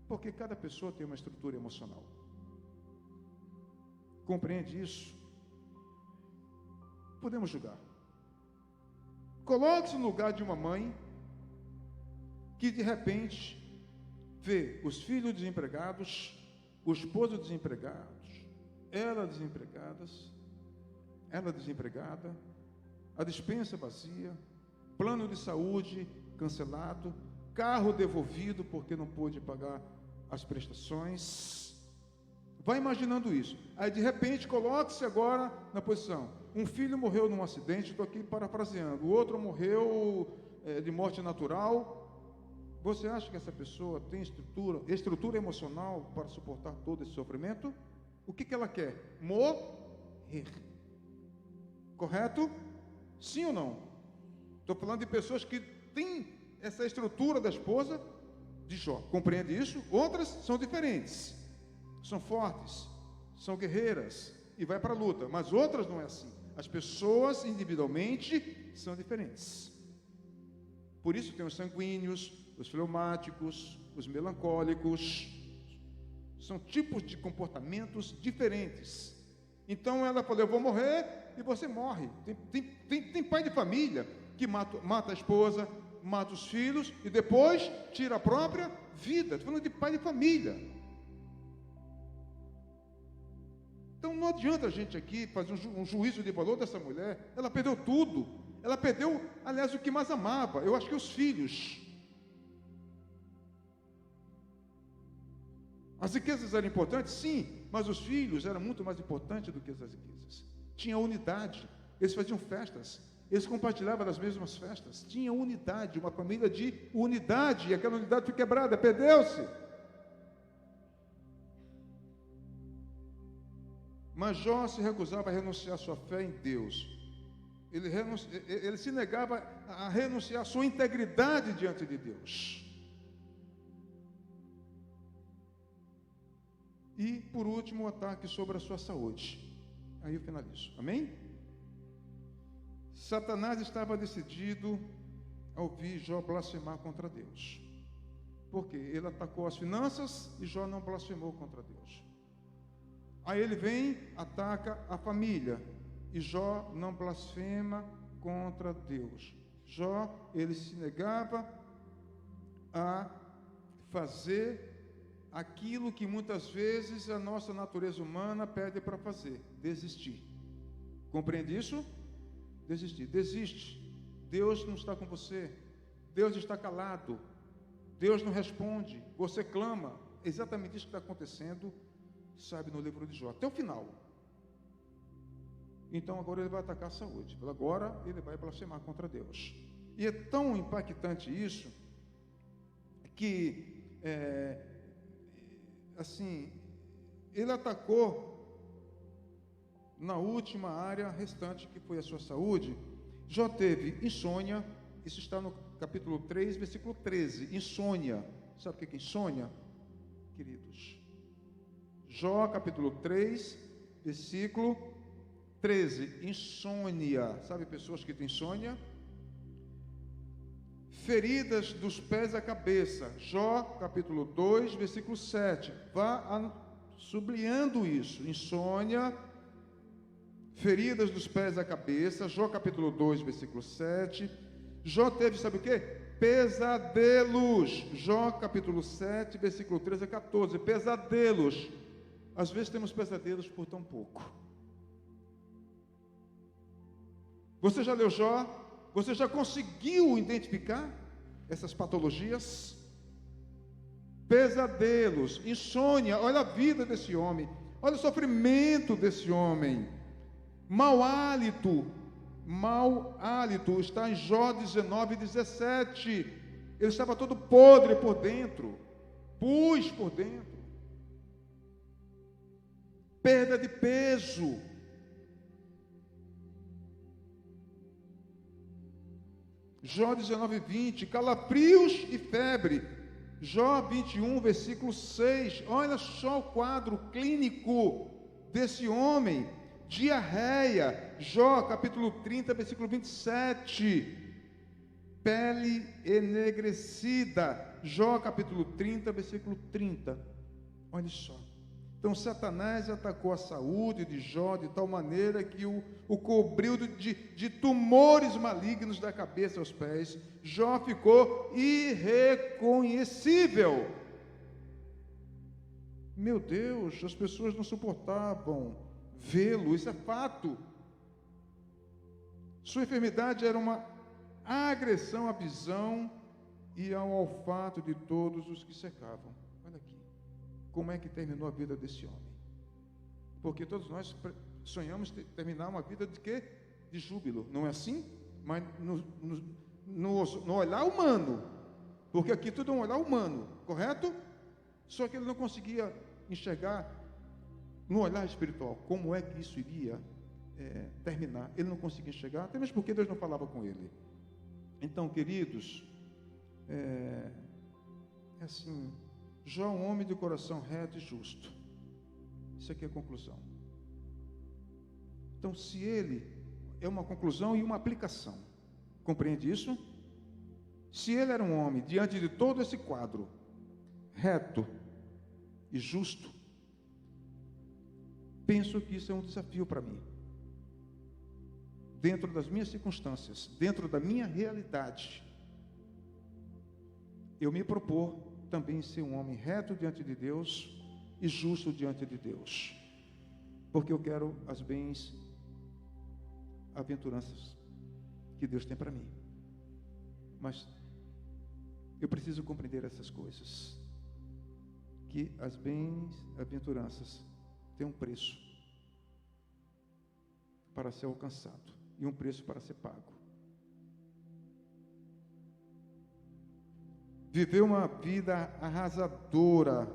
porque cada pessoa tem uma estrutura emocional. Compreende isso? Podemos julgar. Coloque-se no lugar de uma mãe que de repente vê os filhos desempregados, o esposo desempregado, ela desempregada, a despensa vazia, plano de saúde cancelado, carro devolvido porque não pôde pagar as prestações. Vai imaginando isso. Aí de repente coloque-se agora na posição. Um filho morreu num acidente, estou aqui parafraseando. O outro morreu de morte natural. Você acha que essa pessoa tem estrutura emocional para suportar todo esse sofrimento? O que ela quer? Morrer. Correto? Sim ou não? Estou falando de pessoas que têm essa estrutura da esposa de Jó. Compreende isso? Outras são diferentes. São fortes, são guerreiras e vai para a luta. Mas outras não é assim. As pessoas individualmente são diferentes. Por isso tem os sanguíneos, os fleumáticos, os melancólicos. São tipos de comportamentos diferentes. Então ela falou, eu vou morrer e você morre. Tem pai de família que mata a esposa, mata os filhos e depois tira a própria vida. Estou falando de pai de família. Então não adianta a gente aqui fazer um juízo de valor dessa mulher. Ela perdeu tudo. Ela perdeu, aliás, o que mais amava. Eu acho que os filhos. As riquezas eram importantes? Sim, mas os filhos eram muito mais importantes do que as riquezas. Tinha unidade, eles faziam festas. Eles compartilhavam das mesmas festas. Tinha unidade, uma família de unidade. E aquela unidade foi quebrada, perdeu-se. Mas Jó se recusava a renunciar à sua fé em Deus. Ele se negava a renunciar à sua integridade diante de Deus. E, por último, o ataque sobre a sua saúde. Aí eu finalizo. Amém? Satanás estava decidido a ouvir Jó blasfemar contra Deus. Por quê? Ele atacou as finanças e Jó não blasfemou contra Deus. Aí ele vem, ataca a família. E Jó não blasfema contra Deus. Jó, ele se negava a fazer aquilo que muitas vezes a nossa natureza humana pede para fazer: desistir. Compreende isso? Desistir. Desiste. Deus não está com você. Deus está calado. Deus não responde. Você clama. Exatamente isso que está acontecendo, sabe, no livro de Jó, até o final. Então agora ele vai atacar a saúde. Agora ele vai blasfemar contra Deus. E é tão impactante isso que assim, ele atacou na última área restante, que foi a sua saúde. Jó teve insônia. Isso está no capítulo 3, versículo 13. Insônia. Sabe o que é insônia, queridos? Jó, capítulo 3, versículo 13. Insônia. Sabe pessoas que têm insônia? Feridas dos pés à cabeça. Jó, capítulo 2, versículo 7. Vá sublinhando isso. Insônia, feridas dos pés à cabeça. Jó, capítulo 2, versículo 7. Jó teve, sabe o quê? Pesadelos. Jó, capítulo 7, versículo 13 a 14. Pesadelos. Às vezes temos pesadelos por tão pouco. Você já leu Jó? Você já conseguiu identificar essas patologias? Pesadelos, insônia. Olha a vida desse homem, olha o sofrimento desse homem. Mau hálito, está em Jó 19, 17. Ele estava todo podre por dentro, pus por dentro. Perda de peso. Jó 19, 20, calafrios e febre. Jó 21, versículo 6. Olha só o quadro clínico desse homem. Diarreia. Jó capítulo 30, versículo 27. Pele enegrecida. Jó capítulo 30, versículo 30. Olha só. Então Satanás atacou a saúde de Jó de tal maneira que o cobriu de tumores malignos da cabeça aos pés. Jó ficou irreconhecível. Meu Deus, as pessoas não suportavam vê-lo, isso é fato. Sua enfermidade era uma agressão à visão e ao olfato de todos os que cercavam. Olha aqui. Como é que terminou a vida desse homem? Porque todos nós sonhamos terminar uma vida de quê? De júbilo, não é assim? Mas no olhar humano, porque aqui tudo é um olhar humano, correto? Só que ele não conseguia enxergar no olhar espiritual como é que isso iria terminar. Ele não conseguia enxergar, até mesmo porque Deus não falava com ele. Então, queridos, assim, Jó é um homem de coração reto e justo. Isso aqui é a conclusão. Então, se ele é uma conclusão e uma aplicação, compreende isso? Se ele era um homem, diante de todo esse quadro, reto e justo, penso que isso é um desafio para mim. Dentro das minhas circunstâncias, dentro da minha realidade, eu me propor também ser um homem reto diante de Deus e justo diante de Deus, porque eu quero as bem-aventuranças que Deus tem para mim. Mas eu preciso compreender essas coisas, que as bem-aventuranças têm um preço para ser alcançado e um preço para ser pago. viveu uma vida arrasadora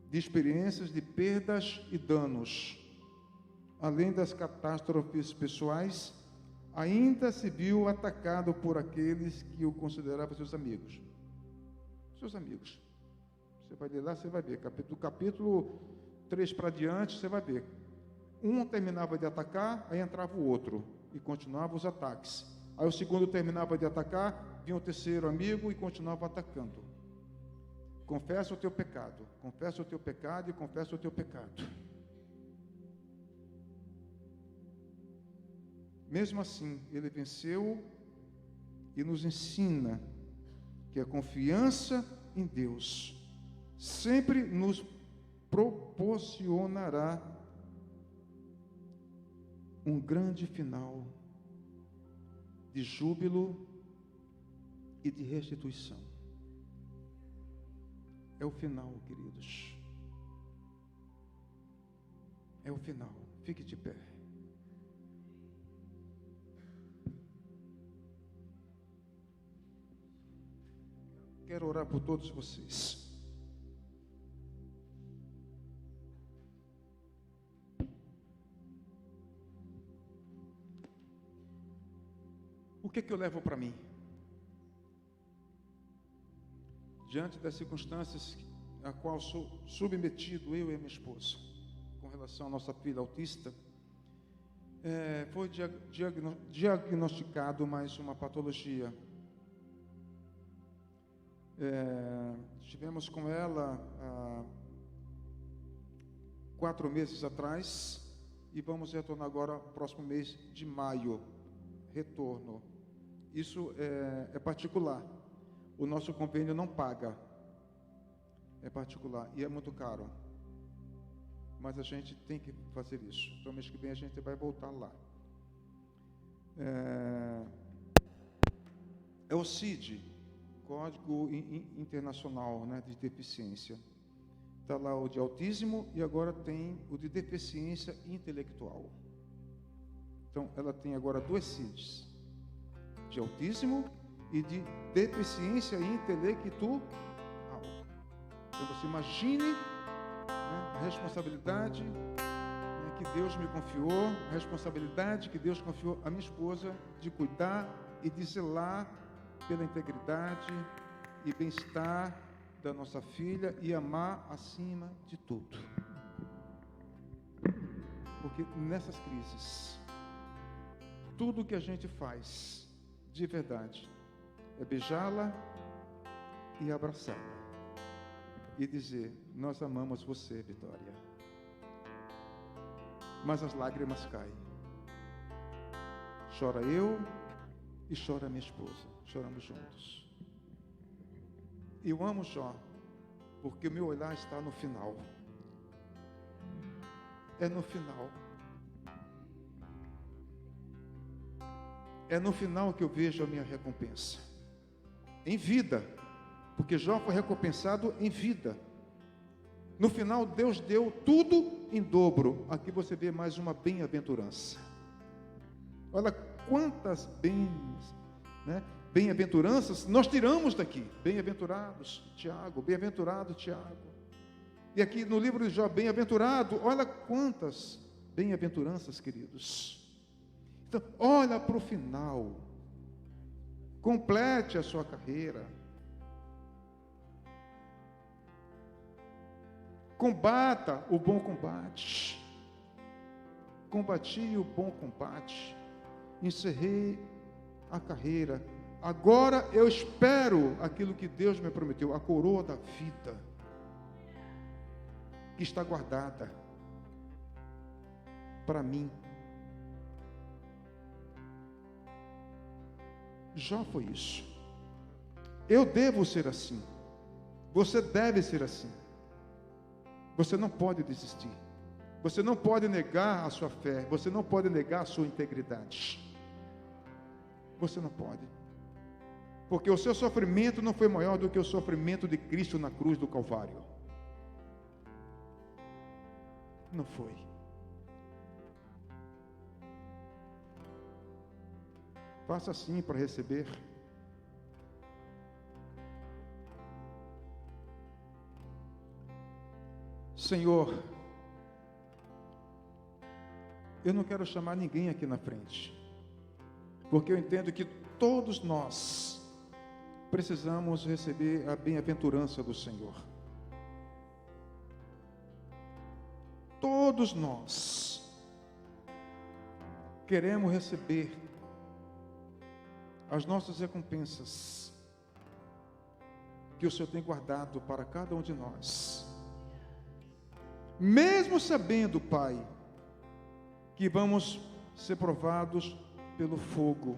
de experiências de perdas e danos. Além das catástrofes pessoais, ainda se viu atacado por aqueles que o consideravam seus amigos. Seus amigos. Você vai ler lá, você vai ver. Do capítulo 3 para diante, você vai ver. Um terminava de atacar, aí entrava o outro, e continuavam os ataques. Aí o segundo terminava de atacar, vinha o terceiro amigo e continuava atacando. Confessa o teu pecado, confessa o teu pecado e confessa o teu pecado. Mesmo assim, ele venceu e nos ensina que a confiança em Deus sempre nos proporcionará um grande final de júbilo e de restituição. É o final, queridos. É o final. Fique de pé. Quero orar por todos vocês. O que eu levo para mim? Diante das circunstâncias a qual sou submetido, eu e a minha esposa, com relação à nossa filha autista, foi diagnosticado mais uma patologia. Estivemos com ela há 4 meses atrás e vamos retornar agora próximo mês de maio. Retorno. Isso é particular. O nosso convênio não paga. É particular e é muito caro. Mas a gente tem que fazer isso. Então, mês que vem a gente vai voltar lá. É o CID, Código Internacional, né, de Deficiência. Está lá o de autismo e agora tem o de deficiência intelectual. Então, ela tem agora 2 CIDs, de autismo e de deficiência intelectual. Então, você imagine, né, a responsabilidade, né, que Deus me confiou, a responsabilidade que Deus confiou à minha esposa de cuidar e de zelar pela integridade e bem-estar da nossa filha e amar acima de tudo. Porque nessas crises, tudo que a gente faz de verdade é beijá-la e abraçá-la e dizer: nós amamos você, Vitória. Mas as lágrimas caem. Chora eu e chora minha esposa. Choramos juntos. Eu amo Jó, porque o meu olhar está no final. É no final. É no final que eu vejo a minha recompensa. Em vida. Porque Jó foi recompensado em vida. No final, Deus deu tudo em dobro. Aqui você vê mais uma bem-aventurança. Olha quantas bem-aventuranças nós tiramos daqui. Bem-aventurados, Tiago. Bem-aventurado, Tiago. E aqui no livro de Jó, bem-aventurado. Olha quantas bem-aventuranças, queridos. Então, olha para o final. Complete a sua carreira. Combata o bom combate. Combati o bom combate. Encerrei a carreira. Agora eu espero aquilo que Deus me prometeu, a coroa da vida, que está guardada para mim. Jó foi isso. Eu devo ser assim. Você deve ser assim. Você não pode desistir. Você não pode negar a sua fé. Você não pode negar a sua integridade. Você não pode. Porque o seu sofrimento não foi maior do que o sofrimento de Cristo na cruz do Calvário. Não foi. Faça assim para receber. Senhor, eu não quero chamar ninguém aqui na frente, porque eu entendo que todos nós precisamos receber a bem-aventurança do Senhor. Todos nós queremos receber as nossas recompensas que o Senhor tem guardado para cada um de nós. Mesmo sabendo, Pai, que vamos ser provados pelo fogo,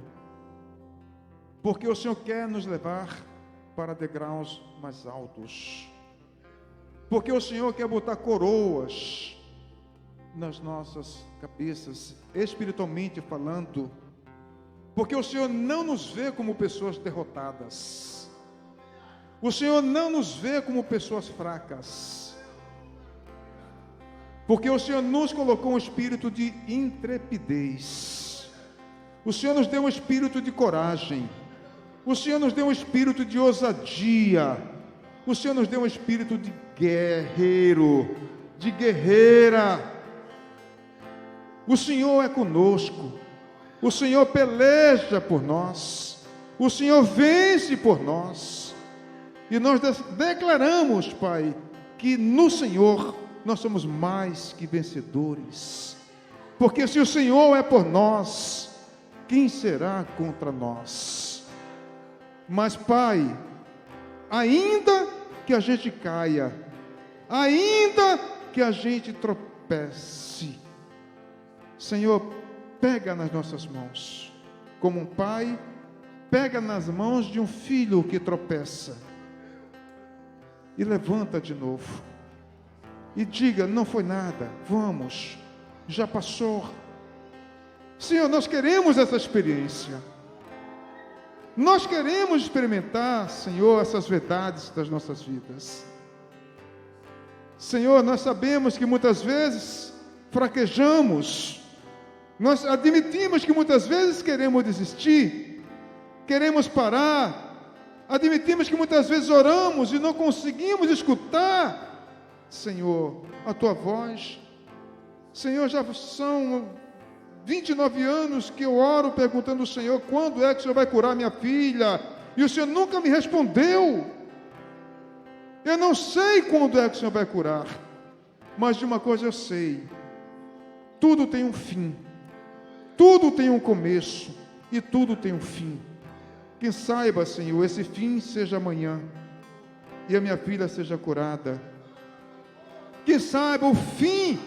porque o Senhor quer nos levar para degraus mais altos, porque o Senhor quer botar coroas nas nossas cabeças, espiritualmente falando, porque o Senhor não nos vê como pessoas derrotadas, o Senhor não nos vê como pessoas fracas, porque o Senhor nos colocou um espírito de intrepidez, o Senhor nos deu um espírito de coragem, o Senhor nos deu um espírito de ousadia, o Senhor nos deu um espírito de guerreiro, de guerreira. O Senhor é conosco, o Senhor peleja por nós, o Senhor vence por nós, e nós declaramos, Pai, que no Senhor nós somos mais que vencedores, porque se o Senhor é por nós, quem será contra nós? Mas, Pai, ainda que a gente caia, ainda que a gente tropece, Senhor, pega nas nossas mãos, como um pai pega nas mãos de um filho que tropeça, e levanta de novo, e diga, não foi nada, vamos, já passou. Senhor, nós queremos essa experiência, nós queremos experimentar, Senhor, essas verdades das nossas vidas. Senhor, nós sabemos que muitas vezes fraquejamos, nós admitimos que muitas vezes queremos desistir, queremos parar, admitimos que muitas vezes oramos e não conseguimos escutar, Senhor, a Tua voz. Senhor, já são 29 anos que eu oro perguntando ao Senhor, quando é que o Senhor vai curar minha filha? E o Senhor nunca me respondeu. Eu não sei quando é que o Senhor vai curar, mas de uma coisa eu sei, tudo tem um fim, tudo tem um começo e tudo tem um fim. Quem saiba, Senhor, esse fim seja amanhã e a minha filha seja curada. Quem saiba o fim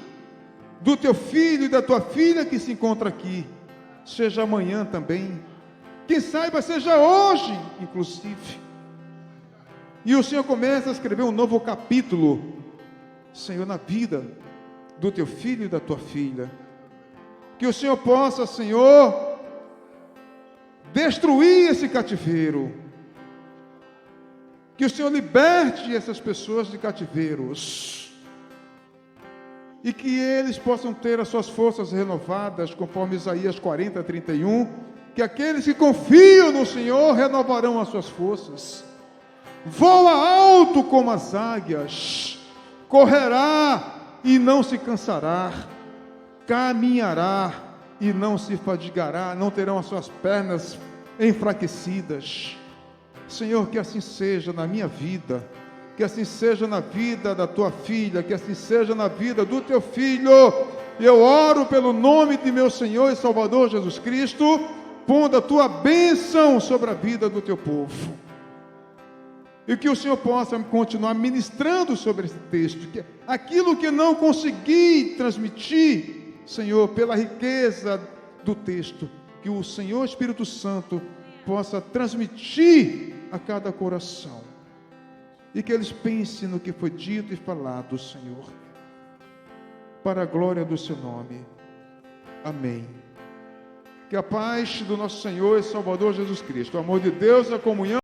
do teu filho e da tua filha que se encontra aqui seja amanhã também. Quem saiba seja hoje, inclusive. E o Senhor começa a escrever um novo capítulo, Senhor, na vida do teu filho e da tua filha. Que o Senhor possa, Senhor, destruir esse cativeiro. Que o Senhor liberte essas pessoas de cativeiros. E que eles possam ter as suas forças renovadas, conforme Isaías 40, 31. Que aqueles que confiam no Senhor renovarão as suas forças. Voa alto como as águias, correrá e não se cansará, caminhará e não se fadigará, não terão as suas pernas enfraquecidas. Senhor, que assim seja na minha vida, que assim seja na vida da tua filha, que assim seja na vida do teu filho. Eu oro pelo nome de meu Senhor e Salvador Jesus Cristo, pondo a tua bênção sobre a vida do teu povo. E que o Senhor possa continuar ministrando sobre esse texto, que aquilo que não consegui transmitir, Senhor, pela riqueza do texto, que o Senhor Espírito Santo possa transmitir a cada coração, e que eles pensem no que foi dito e falado, Senhor, para a glória do seu nome. Amém. Que a paz do nosso Senhor e Salvador Jesus Cristo, o amor de Deus, a comunhão